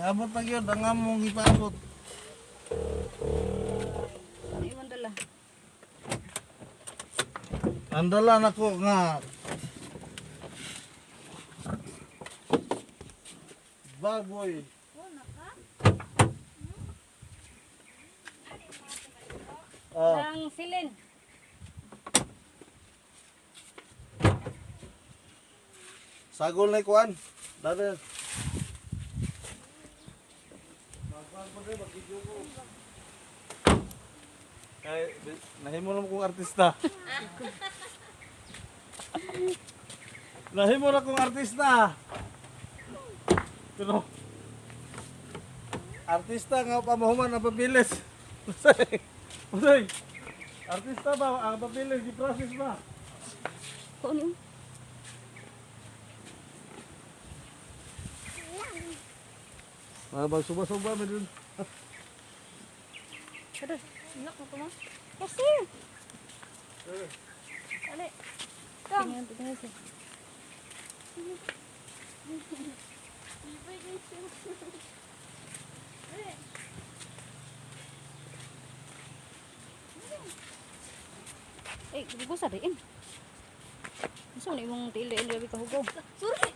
abot na gyud ang among ipaabot. Ano iwan dala? Andala nako nga baboy. Ang silin. Sagol na kuan. Dada. Kay nahimo na kong artista. Nahimo na kong artista. Pero artista nga pamahuman ang papilis. Usoy. Artista ba ang papilis di process ba? Kung ano? Magsuba-suba mo dun. Aduh, enak mo mo. Kasi. Ali. Kam. Tingnan sih. Gusto sa din. Gusto ni mong tili-ili gabi ka hugaw. Sorry.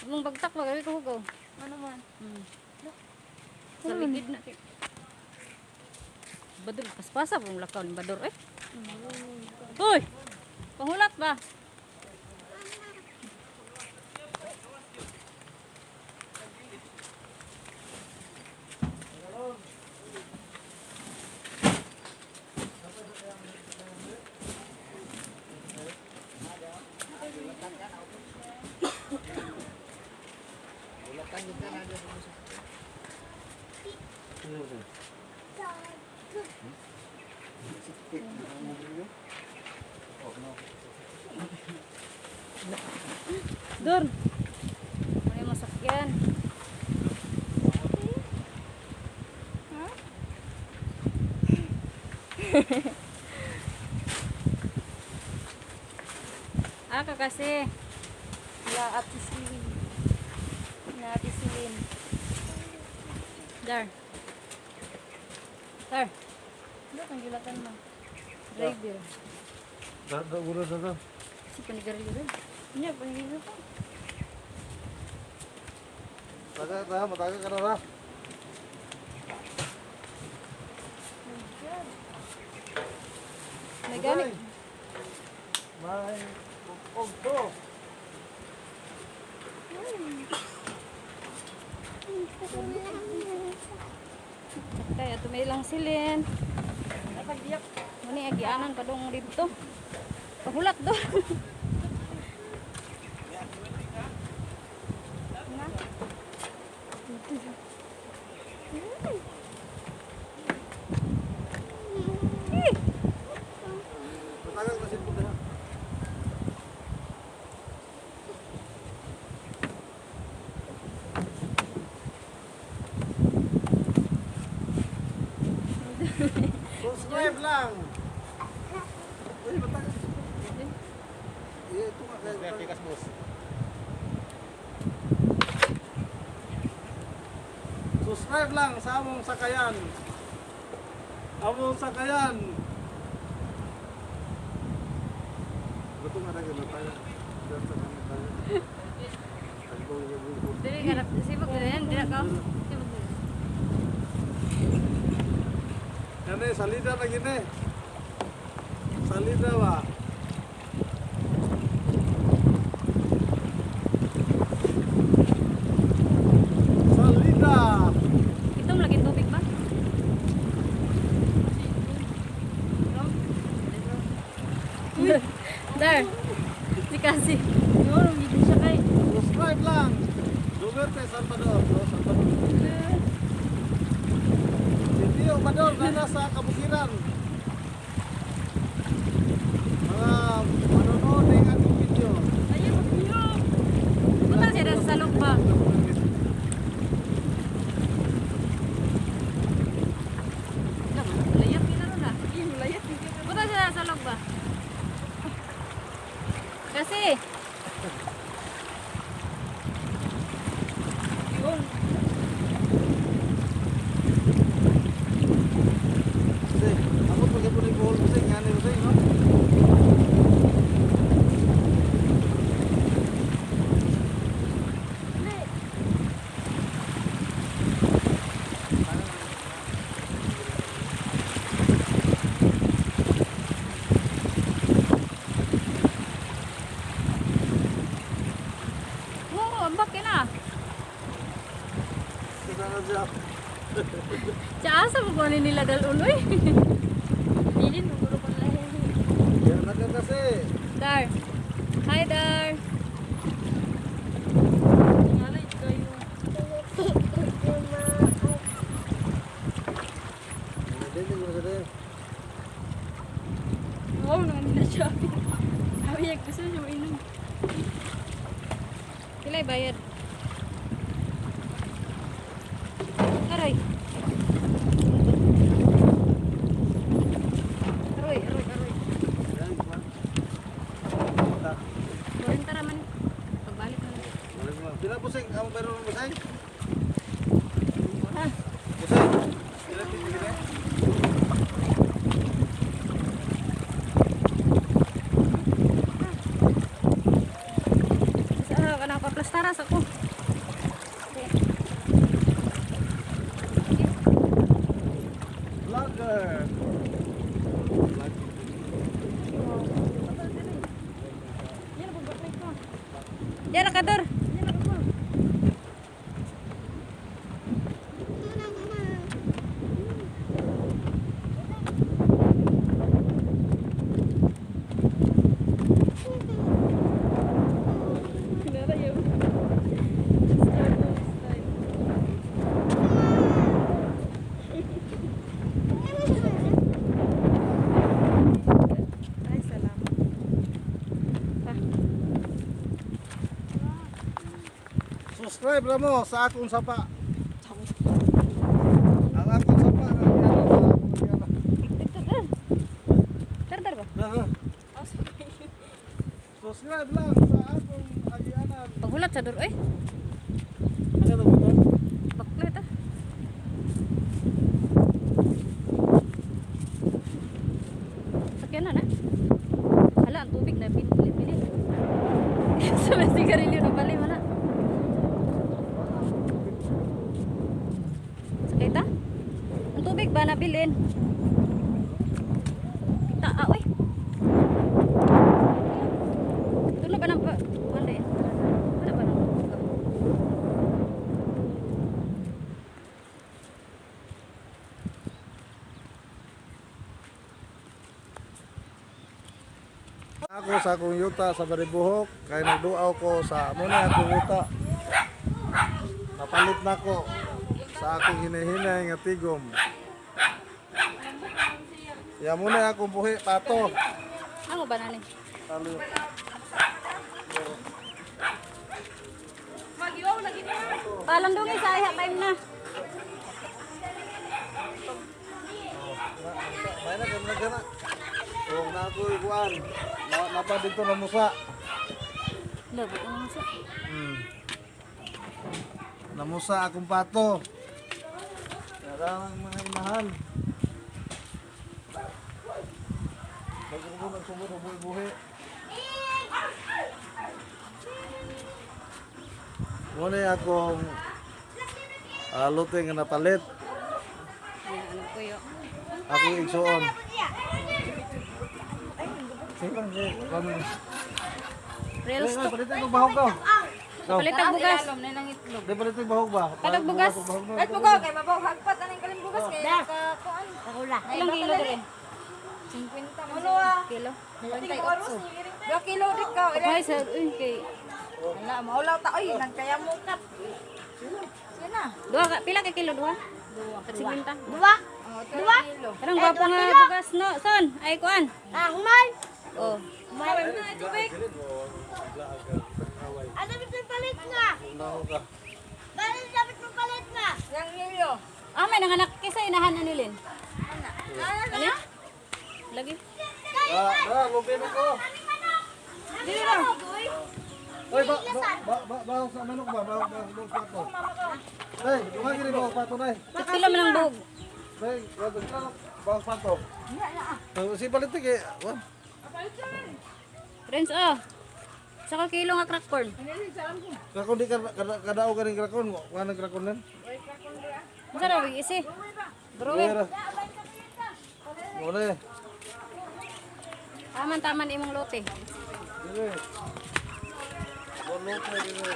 Mong bagtak ba gabi ka hugaw? Ano man? Sa ligid na. Badul paspasa pong lakaw ni Bador eh. Hoy! Panghulat ba? Dur. May masakyan. Kasi la Ate Silin. Na Ate Silin. Dar. Dar. Ano kang gilatan mo? Driver. Dada gura dada. Si panigarilyo rin. Iya, panigarilyo pa. Taga mataga ka na ra. May gamit. May pugto. Kaya tumilang silin. Napagdiyak. Muni agianan pa dong dito. Pahulat do. Mataga ka sin pugto. Subscribe lang. Uy, mataga. Iya, itu mah kayak pikas bos. Subscribe lang sa among sakayan. Among sakayan. Betul nggak ada gitu tayo. Dan sa kami tayo. Ako yung Dili ka sibuk din, dili ka. Sibuk din. Yan eh, salida na gini. Salida ba? Salida. Itom lagi tubig ba? Dar. Dikasih. Yorong gitu siya kay. Subscribe lang. Dugerte Salvador. Salvador. Si Tio Bador na sa kabukiran. Mga manonood ng ating video. Ayo video. Punta siya sa salok ba? Layat kita na. Layat. Punta siya sa salok ba? Kasi. Yun. bakin ah. Kita na siya. Asa mo ko nila daluloy. Bilin mo gulo pala. Yan na ka kasi. Dar. Hi Dar. Ngalay kayo. Hindi mo kasi. Wow, naman nila siya. Sabi gusto siya mainom. Kilay bayad. Aray. Aroy. Yan pa. Tak. Boring tara man. Pagbalik na lang. Balik mo. Pila pusing ang bayro mo busay? Ha? Busay. Pila pila. Sa kana paplastaras ako. Vlogger. Diyan ka Dar. Ay, salamat. Pa. Subscribe na mo sa akong sapa. Ang akong sapa ang Dar ba? Subscribe lang sa akong agianan. Paghulat sa dur eh. Ano to ba? Baklet ah. Sakyan na. Hala, ang tubig na pinili. Sa may sigarilyo na pala mo na. Sakay ta? Ang tubig ba nabilin? Uy. Tulo ba nang wala eh? Wala ba nang Ako sa akong yuta sa Baribuhok, kay nagduaw ko sa amo na akong yuta. Napalit na ko sa akong hinahinay nga tigom. Ya muna akong buhi pato. Ano ba nani? Talo. Palandungin sa iha time na. May na gana. Huwag na ako ikuan. Napa dito na musa. Labo ko naman sa. Namusa akong pato. Narang mga inahan. Bagong nagsumod ang buhi-buhi. Muna akong luting na napalit. Ano ko yo? Akong igsuon. Reels to. Palitin yung bahog daw. Palit ang bugas. Di palitin yung bahog ba? Palit bugas. At mo ko kay mabaw hagpat anong kalim bugas kay kuan. Ilang kilo dire? 50 ano ah. Kilo. 2 kilo dik ka. Ay sa kay Wala maulaw ta oy nang kaya mo kat. Sina? duha ka pila ka kilo duha? 50. Dua? Dua? Kilo. Karang gwapo nga bugas no. Son, ay kuan. Human. Oh. Human na tubig. Ano bitong palit nga? Dahil dapat mong palit nga. Yang kilo. Ah, may nanganak kisa inahan ano lin. Ano? Lagi. Lupin ko. Dili ra. Oy, bahog sa manok ba? Bahog pato. Hey, dumagi rin bahog pato na eh. Sa kilo man ang buhog. Hey, bahog pato. Si palitik eh. Friends oh. Sa kilo nga crack corn. Krakon di kadao ka rin krakon. Wala nang krakon nan. Masa ra isi. Bro, Wala. Wala. taman imong lote. Dire. Bolot na dire.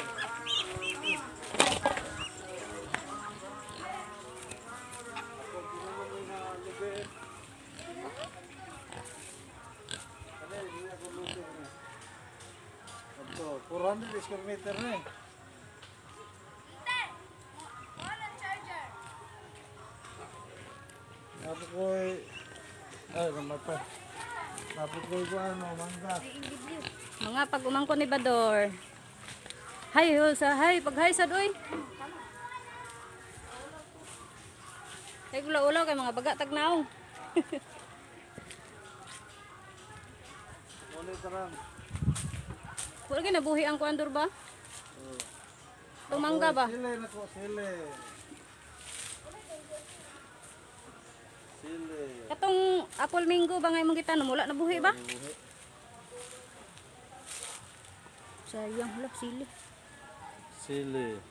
square meter na eh. Napit ko ay, namatay. Napit ko ano, mangga. Mga pag umangkon ni Bador. Hay, hay, pag hay sad oy. Ay ulaw-ulaw kay mga baga tagnaw. Ulit tarang. Wala gyud nabuhi ang kuandor ba? Tumangga ba? Sile na ko, sile. Sile. Katong apple mango ba nga imong gitanom wala nabuhi ba? Sayang hala sili. Sile.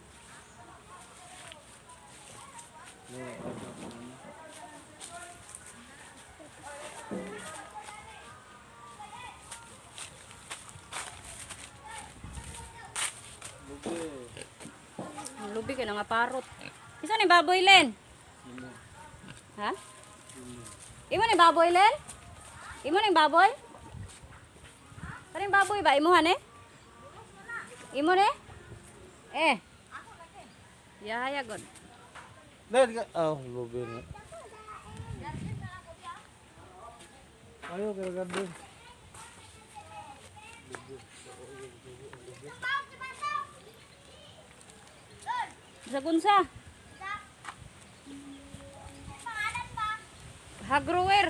Ang lubi kay nga parot. Isa ni baboy len? Ha? Imo ni baboy len? Imo ni baboy? Kaning baboy ba imuhan eh? Imo ni? Yaya god. Len ka. Oh, lubi na. Ayo kaya gandun. Sa gunsa? Hagrower.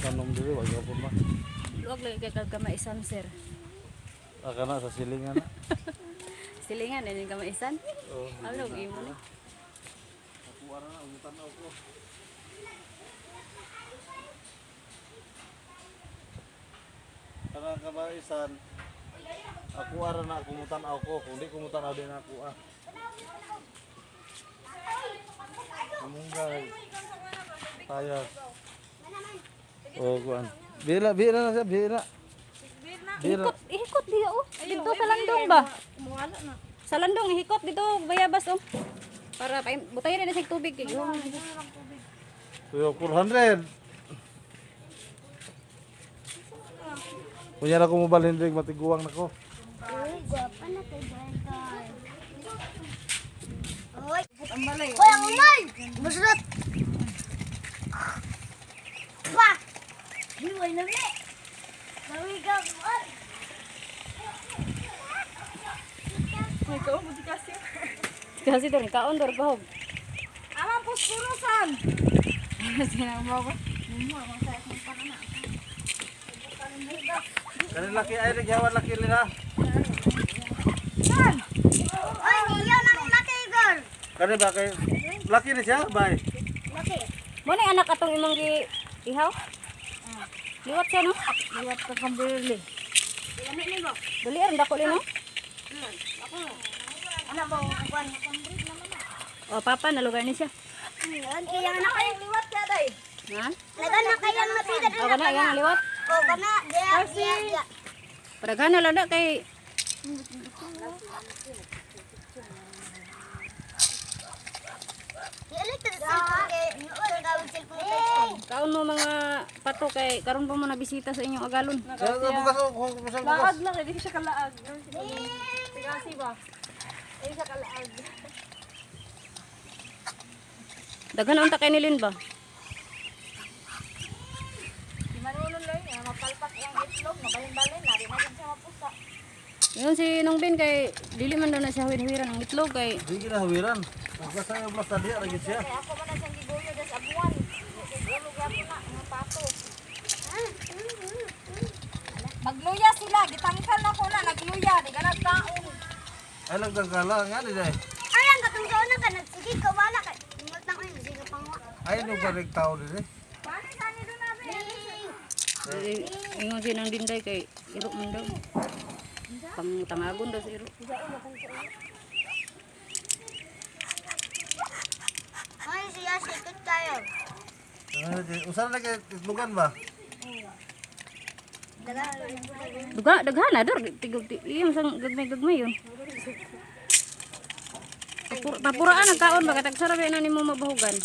Tanong diri wag ko ma. Luwag lagi kay kagkamaisan sir. Aka na sa silingan na. Silingan din kamaisan. Oh. Ano imo ni? Ako ara na umutan ako. Kanang kabaisan. Ako ara na kumutan ako, kundi kumutan din ako ah. Munggay. Tayas. Oh, kuan. Bira na siya, bira. Ihikot diya oh. Dito sa landong ba? Sa landong ihikot dito bayabas oh. Para butayin na sa tubig kay. Tuyo 400. Kunya na ko mo balindig matiguang nako. Uy, gwapa na kay Barkay. Uy, Hoy, ang umay! Masarap! Pa! Hiway na mi! Nawi ka, ay! Kasi to ni kaon dor bahog. Amang puspurusan! Sinang mo ko. Kani laki ay nagyawan laki nila. Ay, niyaw ng laki, girl! Kani ba kay laki ni siya, bay. Laki. Mo ni anak atong imong gi ihaw? Liwat siya no? Liwat ka kang birli. Lami ni mo. Dali ron dako lino. Ano ba, kuwan? O papa nalugar ni siya. Yan, kaya na kayang liwat ka, day. Ha? Lagan na kayang napida O kana yang liwat. O, kana, diya. Padaghan na lada kay Electric cellphone kay noon gawin cellphone kay. kaon mo mga pato kay karon pa mo na bisita sa inyong agalon. Sa bukas ko, bukas bukas. lang, hindi siya kalaag. Tigasi ba? Hindi siya kalaag. Daghan unta kay nilin ba? Manulon lang, mapalpak yung itlog, mabalin-balin, nari na din siya mapusa. Yun si Nong Bin kay dili man daw na siya hawid-hawiran ng itlog kay Di kinahawiran. Bukas ay plus tadi lagi siya. Kaya ako man na siyang gibuyo das abuan. Gibuyo gapo na, yung pato. Magluya sila, gitangkal na ko na, nagluya, di ka nagkaon. Ay nagdagala nga di day. Ay, ang katungkaon na ka, sige, kawala ka. Ingutang ko yun, sige pangwa. Ay no balik tao di day. Paano saan nito namin? ingon si Nong Dinday kay iro man daw. Pang tangagon daw sa iro. Ay, siya, sikot tayo. Usan lagi lugan ba? Daghan na dor tigog iyang sang gagmay yun. Papuraan ang kaon ba katag sarap na nimo mabahugan.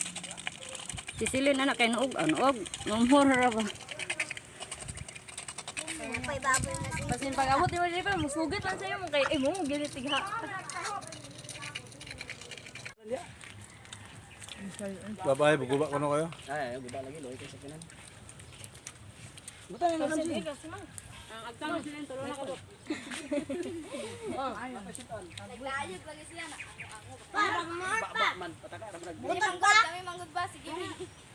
Sisilin anak kay nuog, nuog, ngumhor ra ba. Pay baboy na siya. Basin pag-abot, di ba, di ba, musugit lang sa'yo mo kay, mo, gilit tigha. Babay, buguba ko na kayo. Ay, guba lagi loy kay sa kanan. Butang na lang si. Ang agtang sila, tulo na ko. Naglayog lagi siya na. Man pataka ra brag. Butang ka? Kami manggod ba? Sige.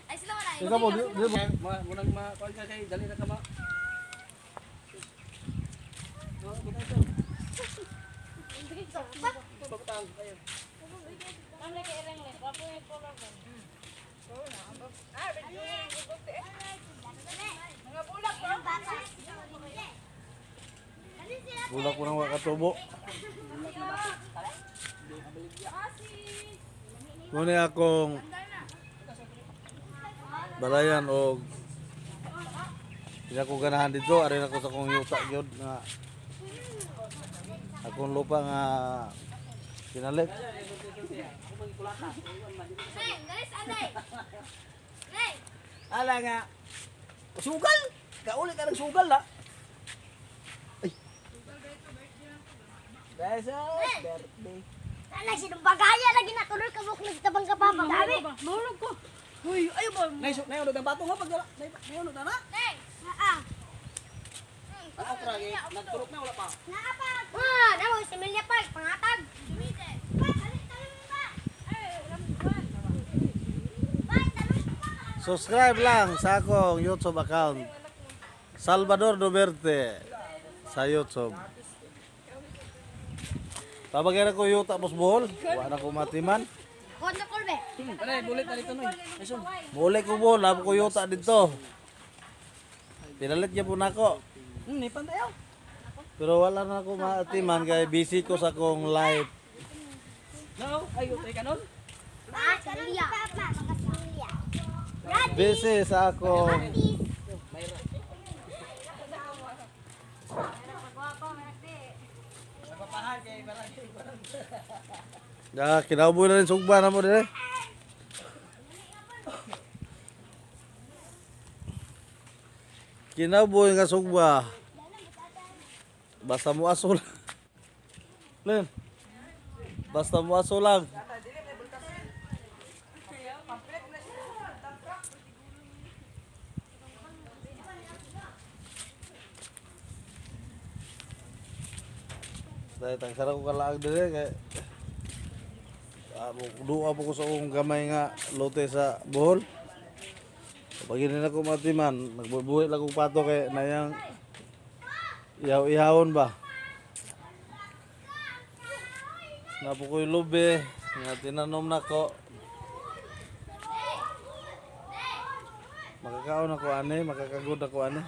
Ay sila man ay. Ikaw po, di mo. Munang ma kuan ka kay dali na ka ma. No, butang ito. Pagtang kayo. Kami kay Ereng le, wapo yung color ko. Mga bulak ko. Bulak ko ng wakatubo. Muna akong balayan o hindi ako ganahan dito. Arin ako sa kong yuta yun nga akong lupa nga pinalit. Neng, guys, anay. Neng. Ala nga. Sugal. Kauli ka ng sugal la. Ay. Besa, birthday. Sana sinumbagaya lagi na tuloy ka buk nagtabang ka pa pagabi. Mahulog ko. Uy, ayo ba? Nayon ng bato nga pag nayon na na. Neng. Ako tragi, nagturok na wala pa. Naapag. Ah, namo si Melia Park pangatag. Dumite. Subscribe lang sa akong YouTube account Salvador Duterte sa YouTube. Tabagyan ko yuta pos buhol. Wala ko matiman. Kondo kolbe. Panay bulit na dito noy. Ayun. Muli ko buhol. Labo ko yuta dito. Pinalit niya po na ako. Ni pantayaw. Pero wala na ako matiman kaya busy ko sa akong live. No, ayo tay kanon. Ah, si Melia. Mga si Melia. Busy sa akong kinauboy na rin sugba na mo din eh. Kinauboy nga sugba. Basta mo aso lang. Len. Basta mo aso lang. Dahil tangsara ko kalaag din kay duwa po ko sa akong gamay nga lote sa Bohol. Pag hindi na ko matiman, nagbubuhi lang kong pato kay nayang ihaw-ihawon ba. Napo ko yung lubi, nga tinanom na ko. Makakaon ako ani, makakagod ako ani.